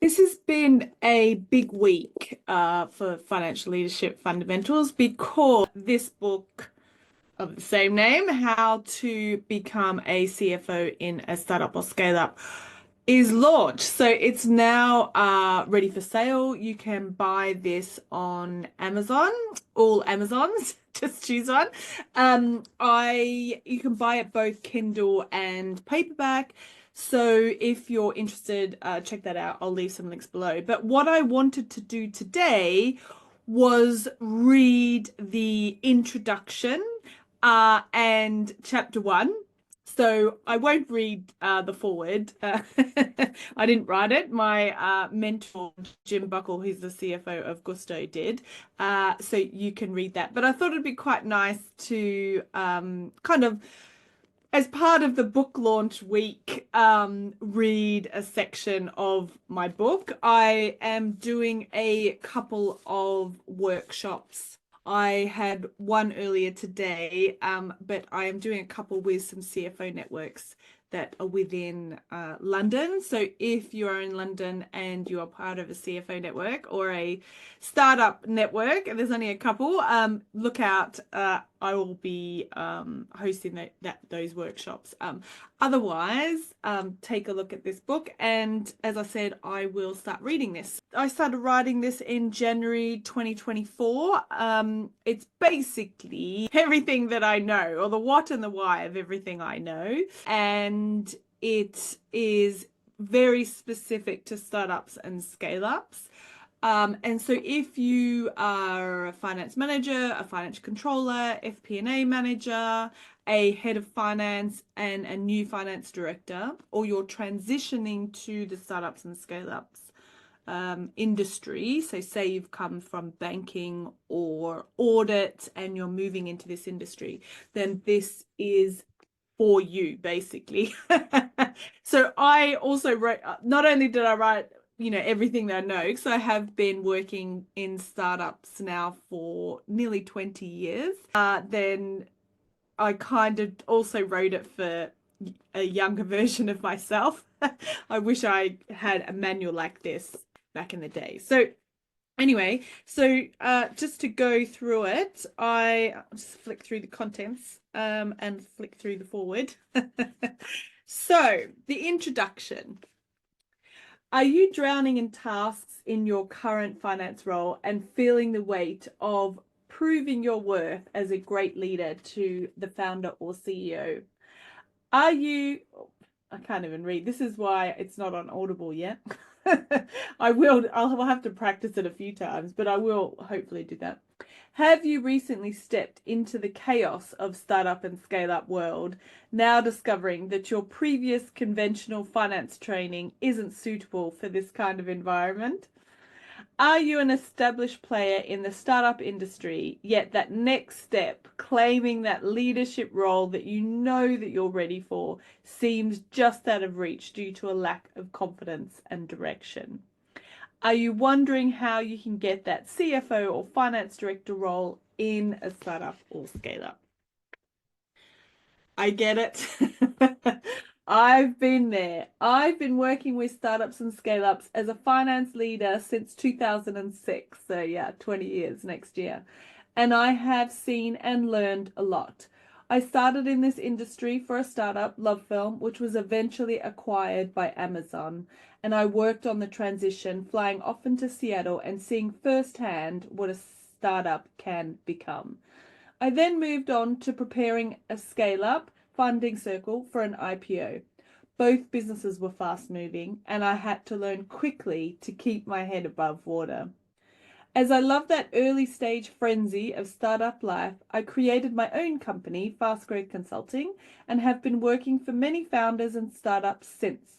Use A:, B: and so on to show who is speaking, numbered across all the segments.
A: This has been a big week for financial leadership fundamentals because this book of the same name, How to Become a CFO in a Startup or Scale Up, is launched. So it's now ready for sale. You can buy this on Amazon, all Amazons, just choose one. You can buy it both Kindle and paperback. So if you're interested, check that out. I'll leave some links below. But what I wanted to do today was read the introduction and chapter one. So I won't read the forward. I didn't write it. My mentor, Jim Buckle, who's the CFO of Gusto, did. So you can read that. But I thought it'd be quite nice to kind of, as part of the book launch week, read a section of my book. I am doing a couple of workshops. I had one earlier today, but I am doing a couple with some CFO networks that are within London. So if you are in London and you are part of a CFO network or a startup network, and there's only a couple, look out. I will be hosting those workshops. Otherwise, take a look at this book. And as I said, I will start reading this. I started writing this in January 2024. It's basically everything that I know, or the what and the why of everything I know. And it is very specific to startups and scale ups. And so if you are a finance manager, a financial controller, FP&A manager, a head of finance, and a new finance director, or you're transitioning to the startups and scale-ups industry, so say you've come from banking or audit and you're moving into this industry, then this is for you, basically. So I also wrote, not only did I write everything that I know, because I have been working in startups now for nearly 20 years. Then I kind of also wrote it for a younger version of myself. I wish I had a manual like this back in the day. So anyway, so just to go through it, I'll just flick through the contents and flick through the forward. So the introduction. Are you drowning in tasks in your current finance role and feeling the weight of proving your worth as a great leader to the founder or CEO? Are you, I can't even read. This is why it's not on Audible yet. I'll have to practice it a few times, but I will hopefully do that. Have you recently stepped into the chaos of startup and scale up world, now discovering that your previous conventional finance training isn't suitable for this kind of environment? Are you an established player in the startup industry, yet that next step, claiming that leadership role that you know that you're ready for, seems just out of reach due to a lack of confidence and direction? Are you wondering how you can get that CFO or finance director role in a startup or scale up? I get it. I've been there. I've been working with startups and scale ups as a finance leader since 2006. So, yeah, 20 years next year. And I have seen and learned a lot. I started in this industry for a startup, Love Film, which was eventually acquired by Amazon. And I worked on the transition, flying often to Seattle and seeing firsthand what a startup can become. I then moved on to preparing a scale-up funding circle for an IPO. Both businesses were fast-moving, and I had to learn quickly to keep my head above water. As I love that early stage frenzy of startup life, I created my own company, Fast Growth Consulting, and have been working for many founders and startups since.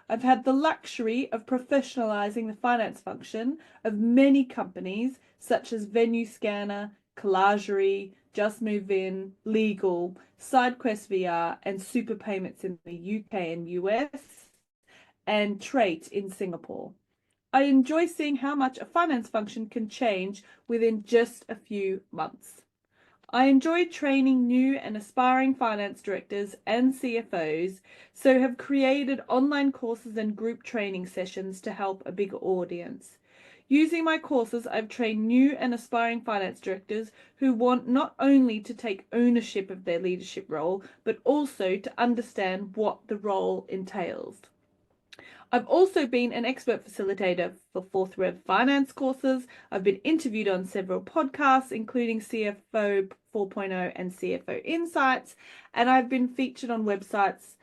A: I've had the luxury of professionalizing the finance function of many companies such as Venue Scanner, Collagery, Just Move In, Legal, SideQuest VR, and Super Payments in the UK and US, and Trait in Singapore. I enjoy seeing how much a finance function can change within just a few months. I enjoy training new and aspiring finance directors and CFOs, so have created online courses and group training sessions to help a bigger audience. Using my courses, I've trained new and aspiring finance directors who want not only to take ownership of their leadership role, but also to understand what the role entails. I've also been an expert facilitator for Fourth Rev finance courses. I've been interviewed on several podcasts, including CFO 4.0 and CFO Insights, and I've been featured on websites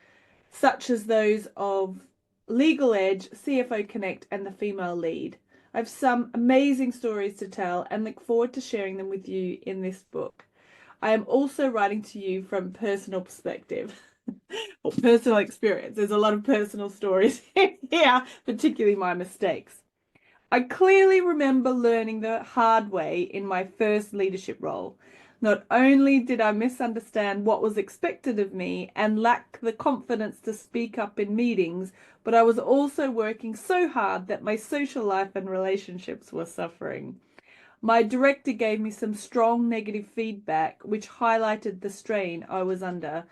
A: such as those of Legal Edge, CFO Connect, and The Female Lead. I have some amazing stories to tell and look forward to sharing them with you in this book. I am also writing to you from personal perspective. Or personal experience. There's a lot of personal stories here, particularly my mistakes. I clearly remember learning the hard way in my first leadership role. Not only did I misunderstand what was expected of me and lack the confidence to speak up in meetings, but I was also working so hard that my social life and relationships were suffering. My director gave me some strong negative feedback, which highlighted the strain I was under.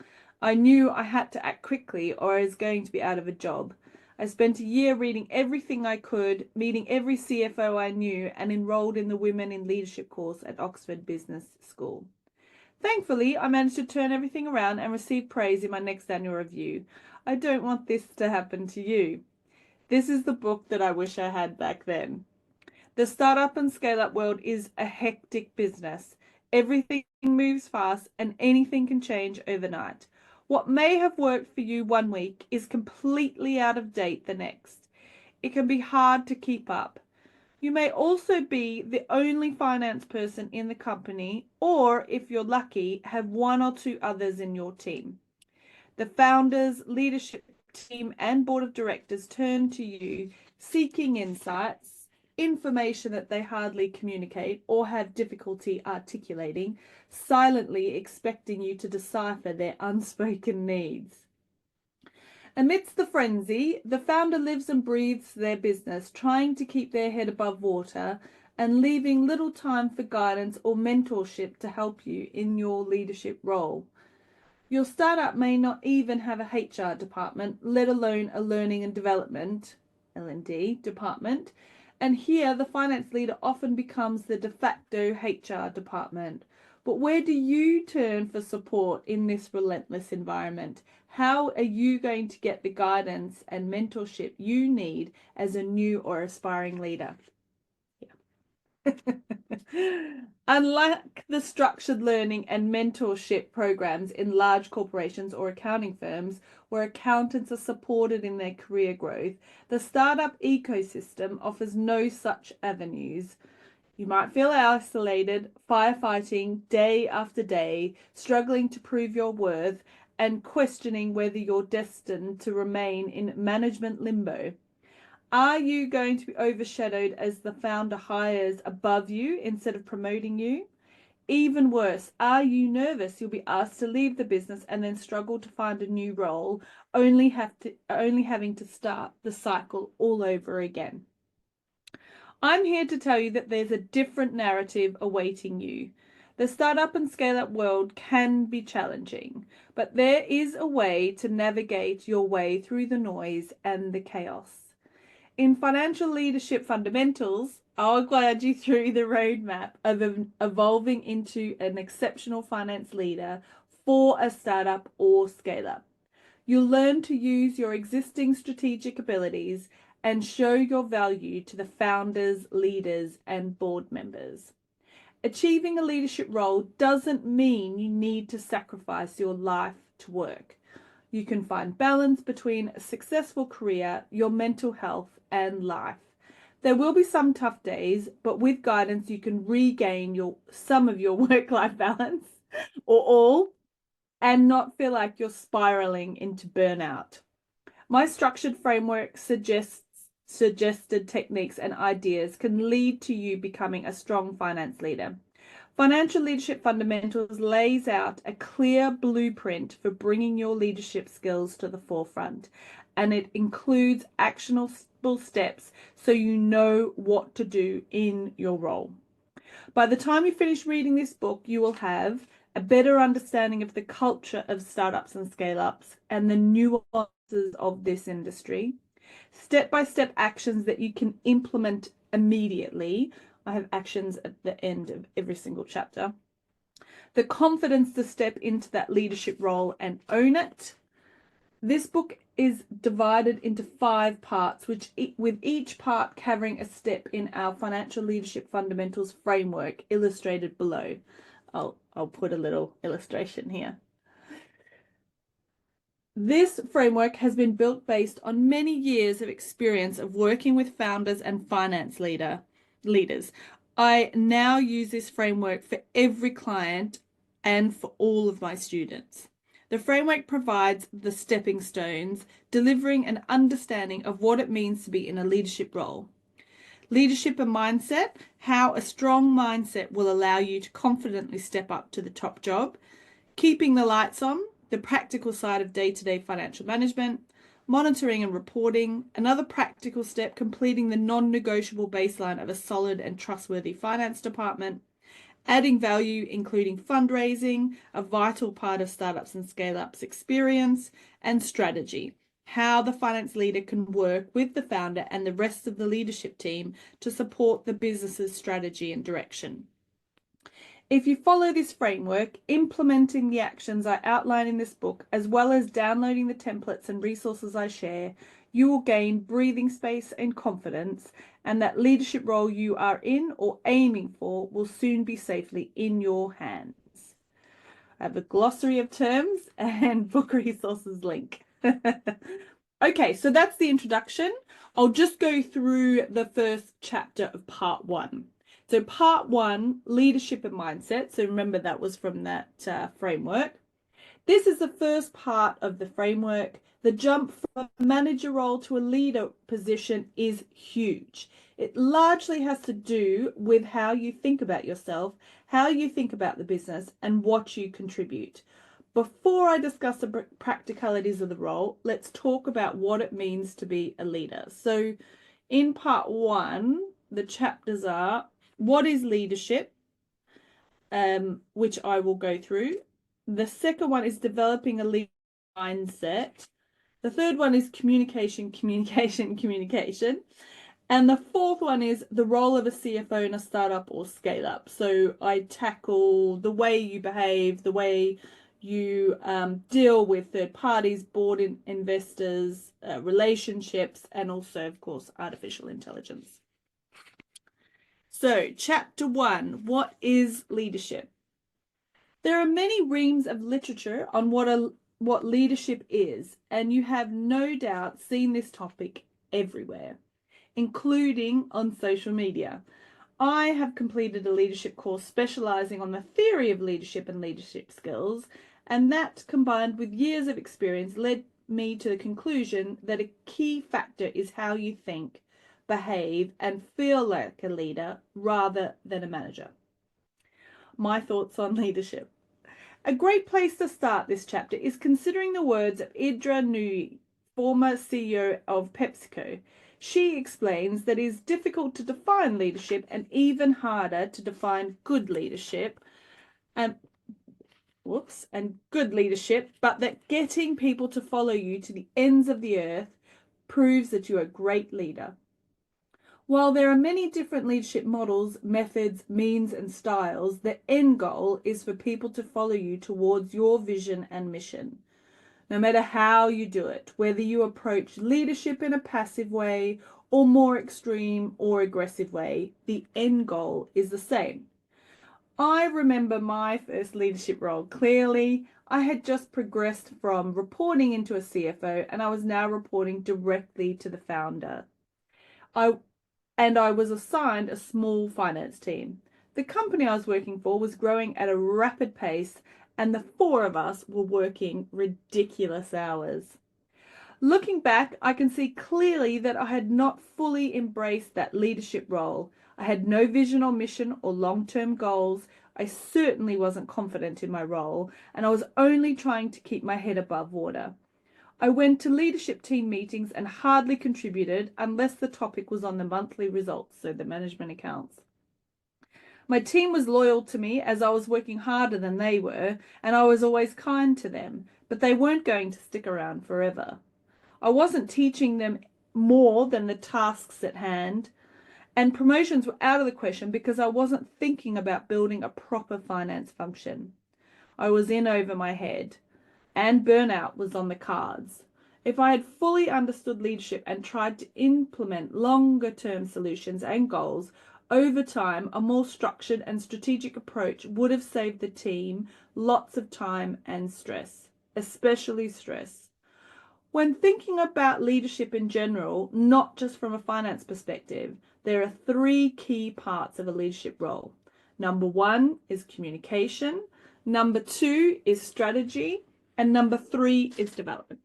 A: I knew I had to act quickly or I was going to be out of a job. I spent a year reading everything I could, meeting every CFO I knew, and enrolled in the Women in Leadership course at Oxford Business School. Thankfully, I managed to turn everything around and receive praise in my next annual review. I don't want this to happen to you. This is the book that I wish I had back then. The startup and scale up world is a hectic business. Everything moves fast and anything can change overnight. What may have worked for you one week is completely out of date the next. It can be hard to keep up. You may also be the only finance person in the company, or if you're lucky, have one or two others in your team. The founders, leadership team, and board of directors turn to you seeking insights, information that they hardly communicate or have difficulty articulating, silently expecting you to decipher their unspoken needs. Amidst the frenzy, the founder lives and breathes their business, trying to keep their head above water and leaving little time for guidance or mentorship to help you in your leadership role. Your startup may not even have a HR department, let alone a learning and development (L&D) department, and here the finance leader often becomes the de facto HR department. But where do you turn for support in this relentless environment? How are you going to get the guidance and mentorship you need as a new or aspiring leader? Unlike the structured learning and mentorship programs in large corporations or accounting firms, where accountants are supported in their career growth, the startup ecosystem offers no such avenues. You might feel isolated, firefighting day after day, struggling to prove your worth, and questioning whether you're destined to remain in management limbo. Are you going to be overshadowed as the founder hires above you instead of promoting you? Even worse, are you nervous you'll be asked to leave the business and then struggle to find a new role, only having to start the cycle all over again? I'm here to tell you that there's a different narrative awaiting you. The startup and scale up world can be challenging, but there is a way to navigate your way through the noise and the chaos. In Financial Leadership Fundamentals, I'll guide you through the roadmap of evolving into an exceptional finance leader for a startup or scale up. You'll learn to use your existing strategic abilities and show your value to the founders, leaders, and board members. Achieving a leadership role doesn't mean you need to sacrifice your life to work. You can find balance between a successful career, your mental health, and life. There will be some tough days, but with guidance you can regain some of your work-life balance, or all, and not feel like you're spiraling into burnout. My structured framework suggested techniques and ideas can lead to you becoming a strong finance leader. Financial Leadership Fundamentals lays out a clear blueprint for bringing your leadership skills to the forefront, and it includes actionable steps so you know what to do in your role. By the time you finish reading this book, you will have a better understanding of the culture of startups and scale-ups and the nuances of this industry, step-by-step actions that you can implement immediately. I have actions at the end of every single chapter. The confidence to step into that leadership role and own it. This book is divided into 5 parts, with each part covering a step in our financial leadership fundamentals framework illustrated below. I'll put a little illustration here. This framework has been built based on many years of experience of working with founders and finance leaders. I now use this framework for every client and for all of my students. The framework provides the stepping stones, delivering an understanding of what it means to be in a leadership role. Leadership and mindset, how a strong mindset will allow you to confidently step up to the top job. Keeping the lights on, the practical side of day-to-day financial management. Monitoring and reporting, another practical step, completing the non-negotiable baseline of a solid and trustworthy finance department. Adding value, including fundraising, a vital part of startups and scale-ups experience, and strategy, how the finance leader can work with the founder and the rest of the leadership team to support the business's strategy and direction. If you follow this framework, implementing the actions I outline in this book, as well as downloading the templates and resources I share, you will gain breathing space and confidence, and that leadership role you are in or aiming for will soon be safely in your hands. I have a glossary of terms and book resources link. Okay, so that's the introduction. I'll just go through the first chapter of part 1. So part 1, leadership and mindset. So remember that was from that framework. This is the first part of the framework. The jump from a manager role to a leader position is huge. It largely has to do with how you think about yourself, how you think about the business, and what you contribute. Before I discuss the practicalities of the role, let's talk about what it means to be a leader. So in part 1, the chapters are what is leadership, which I will go through. The second one is developing a leadership mindset. The third one is communication. And the fourth one is the role of a CFO in a startup or scale up. So I tackle the way you behave, the way you deal with third parties, board investors, relationships, and also, of course, artificial intelligence. So, chapter 1, what is leadership? There are many reams of literature on what leadership is, and you have no doubt seen this topic everywhere, including on social media. I have completed a leadership course specializing on the theory of leadership and leadership skills, and that, combined with years of experience, led me to the conclusion that a key factor is how you think, behave, and feel like a leader rather than a manager. My thoughts on leadership. A great place to start this chapter is considering the words of Idra Nui, former CEO of PepsiCo. She explains that it is difficult to define leadership and even harder to define good leadership, and good leadership, but that getting people to follow you to the ends of the earth proves that you're a great leader. While there are many different leadership models, methods, means, and styles, the end goal is for people to follow you towards your vision and mission. No matter how you do it, whether you approach leadership in a passive way or more extreme or aggressive way, the end goal is the same. I remember my first leadership role clearly. I had just progressed from reporting into a CFO, and I was now reporting directly to the founder. I was assigned a small finance team. The company I was working for was growing at a rapid pace, and the 4 of us were working ridiculous hours. Looking back, I can see clearly that I had not fully embraced that leadership role. I had no vision or mission or long-term goals. I certainly wasn't confident in my role, and I was only trying to keep my head above water. I went to leadership team meetings and hardly contributed unless the topic was on the monthly results, so the management accounts. My team was loyal to me as I was working harder than they were, and I was always kind to them, but they weren't going to stick around forever. I wasn't teaching them more than the tasks at hand, and promotions were out of the question because I wasn't thinking about building a proper finance function. I was in over my head, and burnout was on the cards. If I had fully understood leadership and tried to implement longer term solutions and goals, over time, a more structured and strategic approach would have saved the team lots of time and stress, especially stress. When thinking about leadership in general, not just from a finance perspective, there are three key parts of a leadership role. Number one is communication, number two is strategy, and number three is development.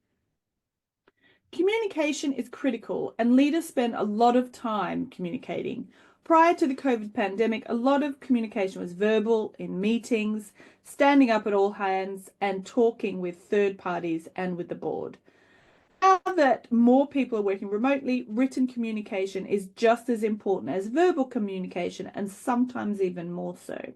A: Communication is critical, and leaders spend a lot of time communicating. Prior to the COVID pandemic, a lot of communication was verbal in meetings, standing up at all hands, and talking with third parties and with the board. Now that more people are working remotely, written communication is just as important as verbal communication, and sometimes even more so.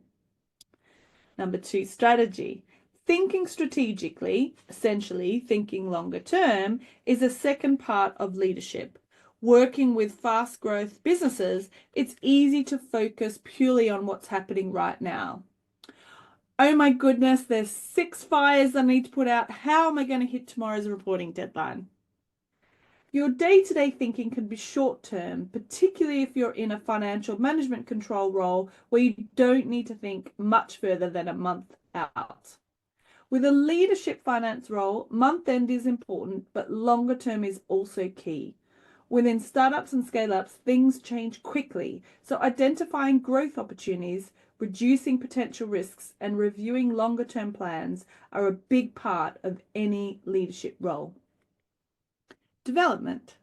A: Number two, strategy. Thinking strategically, essentially thinking longer term, is a second part of leadership. Working with fast growth businesses, it's easy to focus purely on what's happening right now. Oh my goodness, there's 6 fires I need to put out. How am I going to hit tomorrow's reporting deadline? Your day-to-day thinking can be short-term, particularly if you're in a financial management control role where you don't need to think much further than a month out. With a leadership finance role, month-end is important, but longer term is also key. Within startups and scale-ups, things change quickly, so identifying growth opportunities, reducing potential risks, and reviewing longer-term plans are a big part of any leadership role. Development.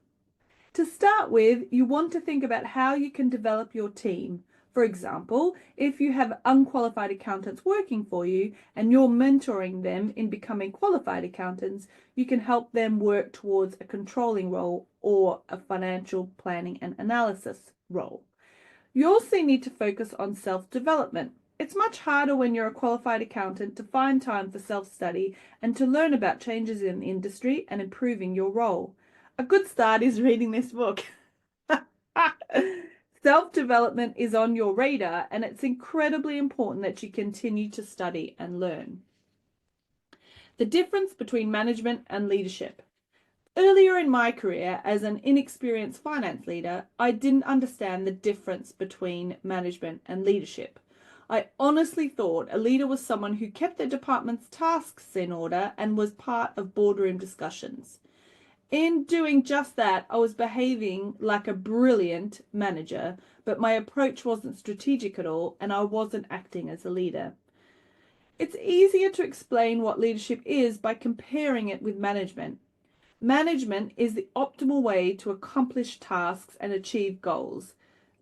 A: To start with, you want to think about how you can develop your team. For example, if you have unqualified accountants working for you and you're mentoring them in becoming qualified accountants, you can help them work towards a controlling role or a financial planning and analysis role. You also need to focus on self-development. It's much harder when you're a qualified accountant to find time for self-study and to learn about changes in the industry and improving your role. A good start is reading this book. Self-development is on your radar, and it's incredibly important that you continue to study and learn. The difference between management and leadership. Earlier in my career as an inexperienced finance leader, I didn't understand the difference between management and leadership. I honestly thought a leader was someone who kept their department's tasks in order and was part of boardroom discussions. In doing just that, I was behaving like a brilliant manager, but my approach wasn't strategic at all, and I wasn't acting as a leader. It's easier to explain what leadership is by comparing it with management. Management is the optimal way to accomplish tasks and achieve goals.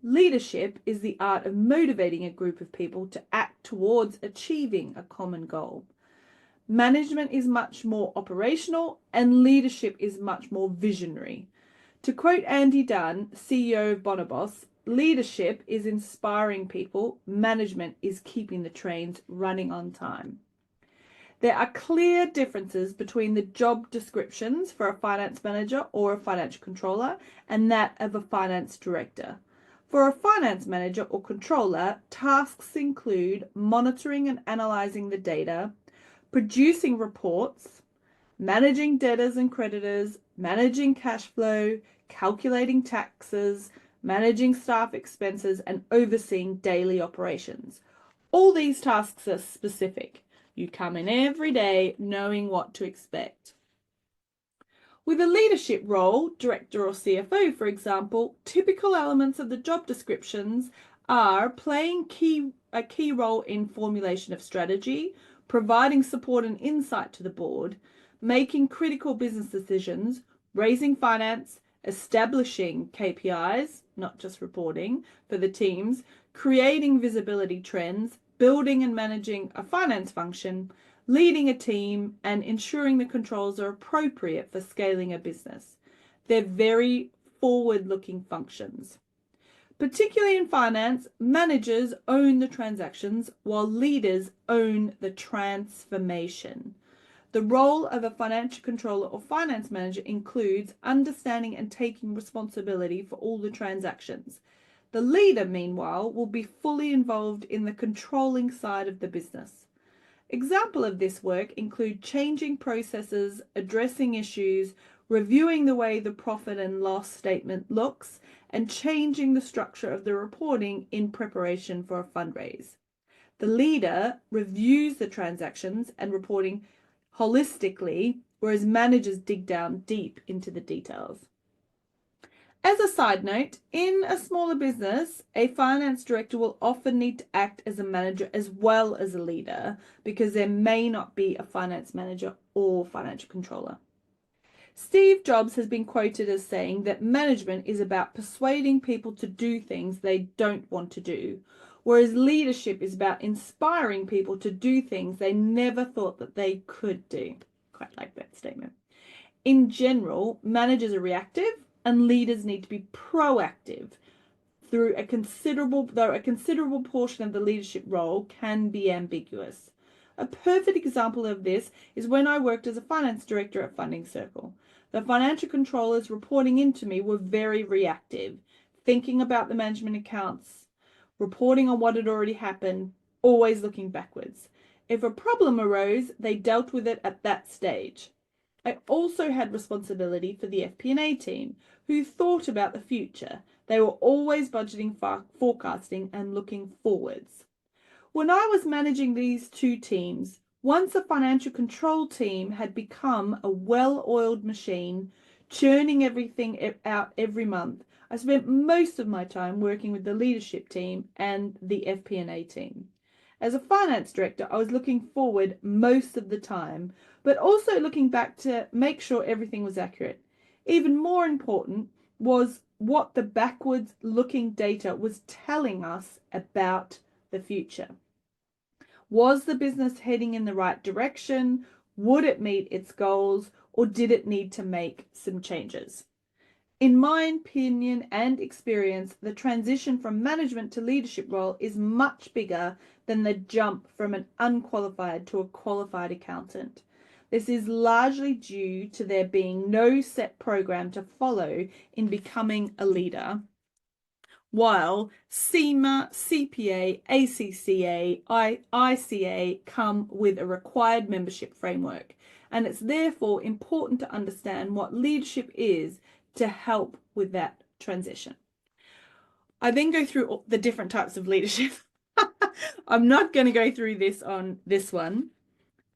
A: Leadership is the art of motivating a group of people to act towards achieving a common goal. Management is much more operational and leadership is much more visionary. To quote Andy Dunn, CEO of Bonobos, leadership is inspiring people, management is keeping the trains running on time. There are clear differences between the job descriptions for a finance manager or a financial controller and that of a finance director. For a finance manager or controller, tasks include monitoring and analysing the data, producing reports, managing debtors and creditors, managing cash flow, calculating taxes, managing staff expenses, and overseeing daily operations. All these tasks are specific. You come in every day knowing what to expect. With a leadership role, director or CFO, for example, typical elements of the job descriptions are playing a key role in formulation of strategy, providing support and insight to the board, making critical business decisions, raising finance, establishing KPIs, not just reporting, for the teams, creating visibility trends, building and managing a finance function, leading a team, and ensuring the controls are appropriate for scaling a business. They're very forward-looking functions. Particularly in finance, managers own the transactions while leaders own the transformation. The role of a financial controller or finance manager includes understanding and taking responsibility for all the transactions. The leader, meanwhile, will be fully involved in the controlling side of the business. Example of this work include changing processes, addressing issues, reviewing the way the profit and loss statement looks, and changing the structure of the reporting in preparation for a fundraise. The leader reviews the transactions and reporting holistically, whereas managers dig down deep into the details. As a side note, in a smaller business, a finance director will often need to act as a manager as well as a leader because there may not be a finance manager or financial controller. Steve Jobs has been quoted as saying that management is about persuading people to do things they don't want to do, whereas leadership is about inspiring people to do things they never thought that they could do. Quite like that statement. In general, managers are reactive and leaders need to be proactive though a considerable portion of the leadership role can be ambiguous. A perfect example of this is when I worked as a finance director at Funding Circle. The financial controllers reporting into me were very reactive, thinking about the management accounts, reporting on what had already happened, always looking backwards. If a problem arose, they dealt with it at that stage. I also had responsibility for the FP&A team, who thought about the future. They were always budgeting, forecasting, and looking forwards. When I was managing these two teams, once the financial control team had become a well-oiled machine, churning everything out every month, I spent most of my time working with the leadership team and the FP&A team. As a finance director, I was looking forward most of the time, but also looking back to make sure everything was accurate. Even more important was what the backwards looking data was telling us about the future. Was the business heading in the right direction? Would it meet its goals, or did it need to make some changes? In my opinion and experience, the transition from management to leadership role is much bigger than the jump from an unqualified to a qualified accountant. This is largely due to there being no set program to follow in becoming a leader, while CIMA, CPA, ACCA, ICA come with a required membership framework, and it's therefore important to understand what leadership is to help with that transition. I then go through the different types of leadership. I'm not going to go through this on this one,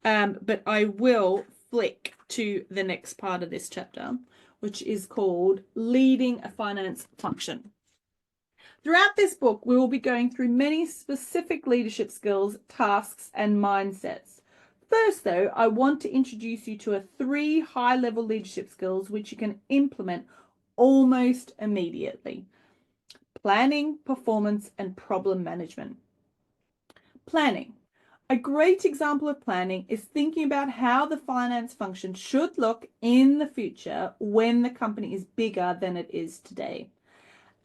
A: but I will flick to the next part of this chapter, which is called Leading a Finance Function. Throughout this book, we will be going through many specific leadership skills, tasks, and mindsets. First, though, I want to introduce you to 3 high-level leadership skills which you can implement almost immediately. Planning, performance, and problem management. Planning. A great example of planning is thinking about how the finance function should look in the future when the company is bigger than it is today.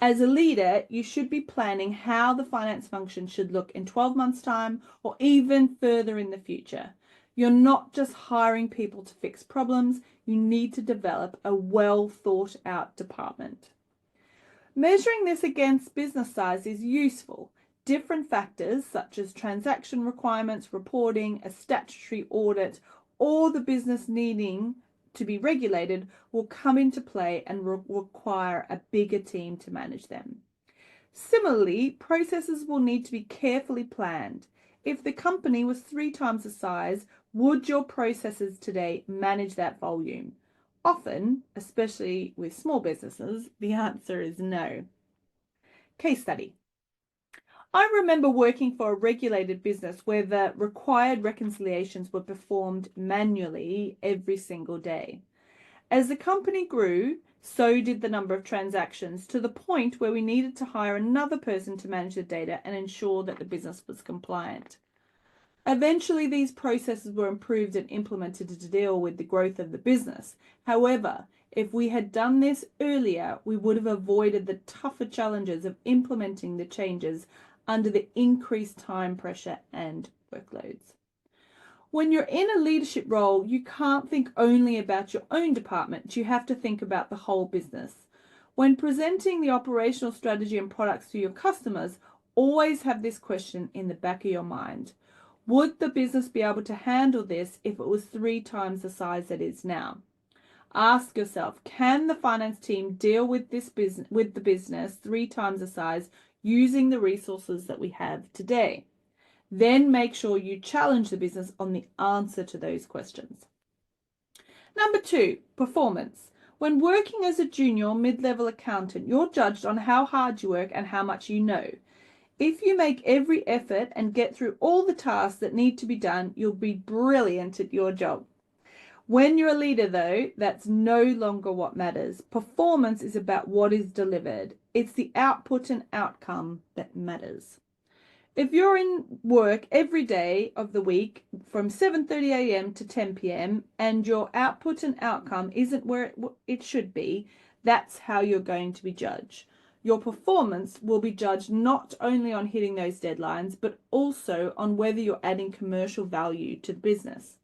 A: As a leader, you should be planning how the finance function should look in 12 months' time or even further in the future. You're not just hiring people to fix problems, you need to develop a well thought out department. Measuring this against business size is useful. Different factors such as transaction requirements, reporting, a statutory audit, or the business needing to be regulated will come into play and require a bigger team to manage them. Similarly, processes will need to be carefully planned. If the company was 3 times the size, would your processes today manage that volume? Often, especially with small businesses, the answer is no. Case study. I remember working for a regulated business where the required reconciliations were performed manually every single day. As the company grew, so did the number of transactions, to the point where we needed to hire another person to manage the data and ensure that the business was compliant. Eventually, these processes were improved and implemented to deal with the growth of the business. However, If we had done this earlier, we would have avoided the tougher challenges of implementing the changes under the increased time pressure and workloads. When you're in a leadership role, you can't think only about your own department. You have to think about the whole business. When presenting the operational strategy and products to your customers, always have this question in the back of your mind. Would the business be able to handle this if it was 3 times the size it is now? Ask yourself, can the finance team deal with the business 3 times the size using the resources that we have today? Then make sure you challenge the business on the answer to those questions. Number 2, performance. When working as a junior or mid-level accountant, you're judged on how hard you work and how much you know. If you make every effort and get through all the tasks that need to be done, you'll be brilliant at your job. When you're a leader, though, that's no longer what matters. Performance is about what is delivered. It's the output and outcome that matters. If you're in work every day of the week from 7:30 a.m. to 10 p.m. and your output and outcome isn't where it should be, that's how you're going to be judged. Your performance will be judged not only on hitting those deadlines, but also on whether you're adding commercial value to the business.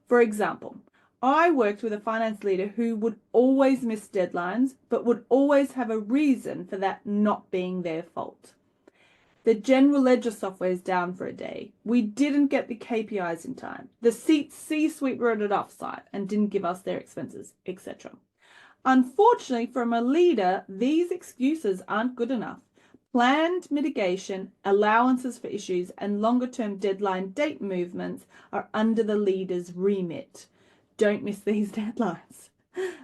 A: For example, I worked with a finance leader who would always miss deadlines, but would always have a reason for that not being their fault. The general ledger software is down for a day. We didn't get the KPIs in time. The C-suite wrote it off-site and didn't give us their expenses, etc. Unfortunately, from a leader, these excuses aren't good enough. Planned mitigation, allowances for issues, and longer-term deadline date movements are under the leader's remit. Don't miss these deadlines.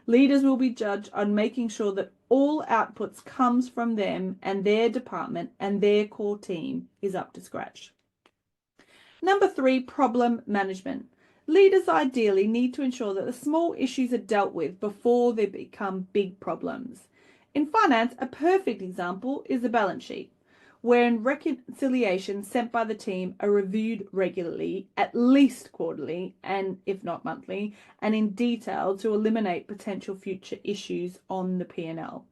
A: Leaders will be judged on making sure that all outputs comes from them and their department and their core team is up to scratch. Number 3, problem management. Leaders ideally need to ensure that the small issues are dealt with before they become big problems. In finance, a perfect example is the balance sheet, wherein reconciliations sent by the team are reviewed regularly, at least quarterly, and if not monthly, and in detail to eliminate potential future issues on the P&L.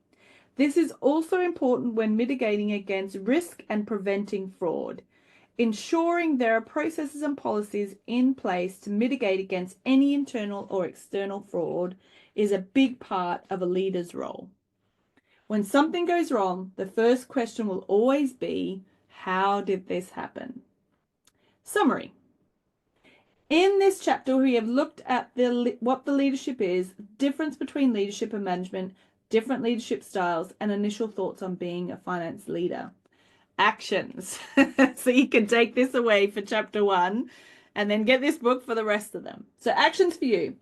A: This is also important when mitigating against risk and preventing fraud. Ensuring there are processes and policies in place to mitigate against any internal or external fraud is a big part of a leader's role. When something goes wrong, the first question will always be, how did this happen? Summary. In this chapter, we have looked at what the leadership is, difference between leadership and management, different leadership styles, and initial thoughts on being a finance leader. Actions. So you can take this away for chapter 1 and then get this book for the rest of them. So actions for you.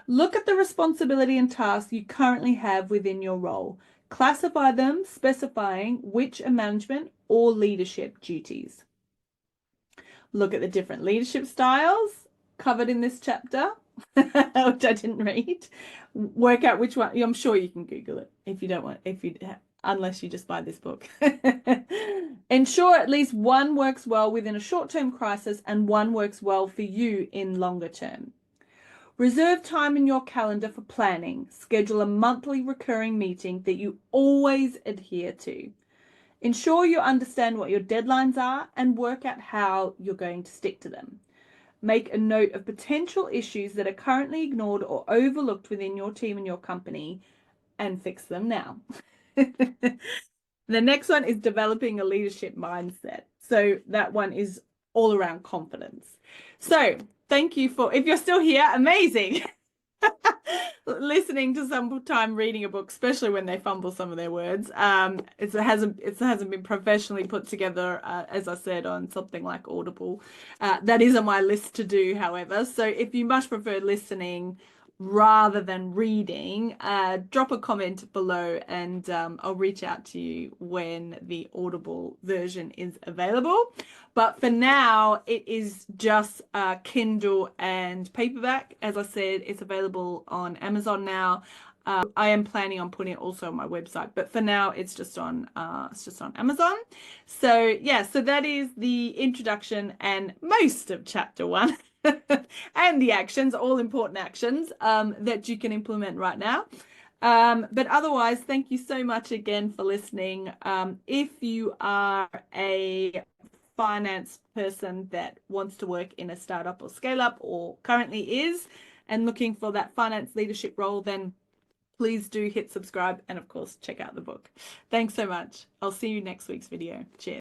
A: Look at the responsibility and tasks you currently have within your role. Classify them, specifying which are management or leadership duties. Look at the different leadership styles covered in this chapter, which I didn't read. Work out which one. I'm sure you can Google it if you don't want, unless you just buy this book. Ensure at least one works well within a short-term crisis and one works well for you in longer term. Reserve time in your calendar for planning. Schedule a monthly recurring meeting that you always adhere to. Ensure you understand what your deadlines are and work out how you're going to stick to them. Make a note of potential issues that are currently ignored or overlooked within your team and your company and fix them now. The next one is developing a leadership mindset. So that one is all around confidence. So thank you for, if you're still here, amazing. Listening to some time reading a book, especially when they fumble some of their words. It hasn't been professionally put together, as I said, on something like Audible. That is on my list to do, however. So if you much prefer listening rather than reading, drop a comment below and I'll reach out to you when the Audible version is available. But for now, it is just Kindle and paperback. As I said, it's available on Amazon now. I am planning on putting it also on my website, but for now it's just on Amazon. So yeah, so that is the introduction and most of chapter 1. And the actions, all important actions that you can implement right now. But otherwise, thank you so much again for listening. If you are a finance person that wants to work in a startup or scale up or currently is and looking for that finance leadership role, then please do hit subscribe and of course check out the book. Thanks so much. I'll see you next week's video. Cheers.